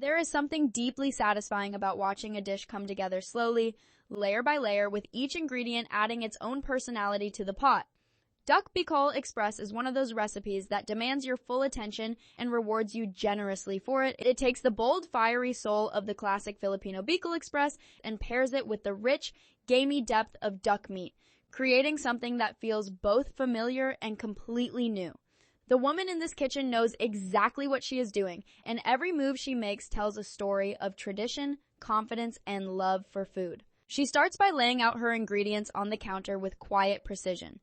There is something deeply satisfying about watching a dish come together slowly, layer by layer, with each ingredient adding its own personality to the pot. Duck Bicol Express is one of those recipes that demands your full attention and rewards you generously for it. It takes the bold, fiery soul of the classic Filipino Bicol Express and pairs it with the rich, gamey depth of duck meat, creating something that feels both familiar and completely new. The woman in this kitchen knows exactly what she is doing, and every move she makes tells a story of tradition, confidence, and love for food. She starts by laying out her ingredients on the counter with quiet precision.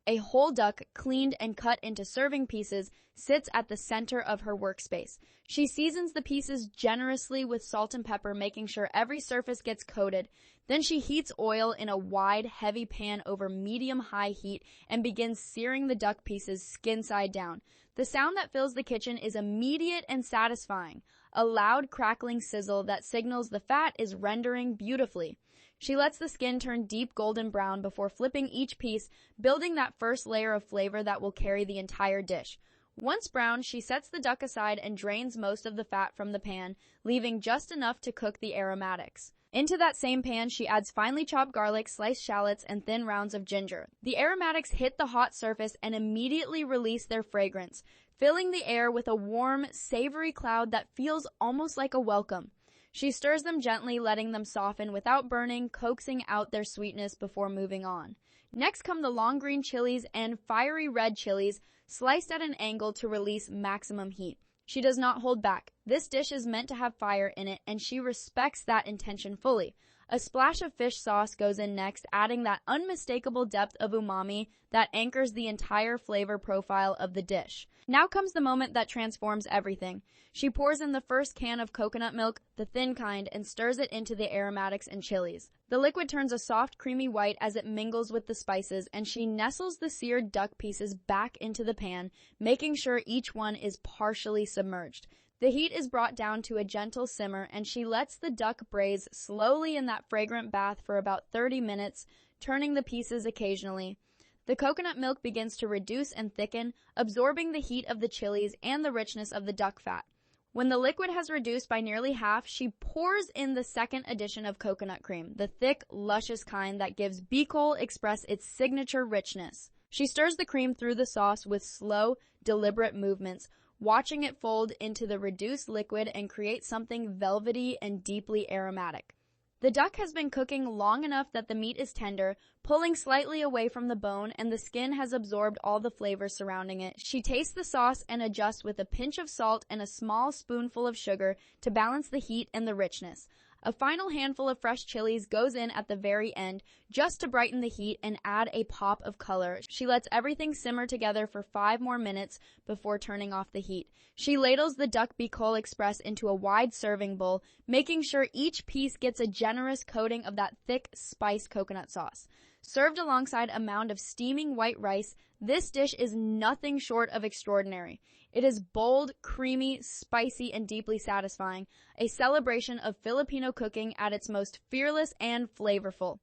A whole duck, cleaned and cut into serving pieces, sits at the center of her workspace. She seasons the pieces generously with salt and pepper, making sure every surface gets coated. Then she heats oil in a wide, heavy pan over medium-high heat and begins searing the duck pieces skin side down. The sound that fills the kitchen is immediate and satisfying, a loud, crackling sizzle that signals the fat is rendering beautifully. She lets the skin turn deep golden brown before flipping each piece, building that first layer of flavor that will carry the entire dish. Once brown, she sets the duck aside and drains most of the fat from the pan, leaving just enough to cook the aromatics. Into that same pan, she adds finely chopped garlic, sliced shallots, and thin rounds of ginger. The aromatics hit the hot surface and immediately release their fragrance, filling the air with a warm, savory cloud that feels almost like a welcome. She stirs them gently, letting them soften without burning, coaxing out their sweetness before moving on. Next come the long green chilies and fiery red chilies, sliced at an angle to release maximum heat. She does not hold back. This dish is meant to have fire in it, and she respects that intention fully. A splash of fish sauce goes in next, adding that unmistakable depth of umami that anchors the entire flavor profile of the dish. Now comes the moment that transforms everything. She pours in the first can of coconut milk, the thin kind, and stirs it into the aromatics and chilies. The liquid turns a soft, creamy white as it mingles with the spices, and she nestles the seared duck pieces back into the pan, making sure each one is partially submerged. The heat is brought down to a gentle simmer, and she lets the duck braise slowly in that fragrant bath for about 30 minutes, turning the pieces occasionally. The coconut milk begins to reduce and thicken, absorbing the heat of the chilies and the richness of the duck fat. When the liquid has reduced by nearly half, she pours in the second addition of coconut cream, the thick, luscious kind that gives Bicol Express its signature richness. She stirs the cream through the sauce with slow, deliberate movements, watching it fold into the reduced liquid and create something velvety and deeply aromatic. The duck has been cooking long enough that the meat is tender, pulling slightly away from the bone, and the skin has absorbed all the flavors surrounding it. She tastes the sauce and adjusts with a pinch of salt and a small spoonful of sugar to balance the heat and the richness. A final handful of fresh chilies goes in at the very end, just to brighten the heat and add a pop of color. She lets everything simmer together for 5 more minutes before turning off the heat. She ladles the duck Bicol Express into a wide serving bowl, making sure each piece gets a generous coating of that thick, spiced coconut sauce. Served alongside a mound of steaming white rice, this dish is nothing short of extraordinary. It is bold, creamy, spicy, and deeply satisfying, a celebration of Filipino cooking at its most fearless and flavorful.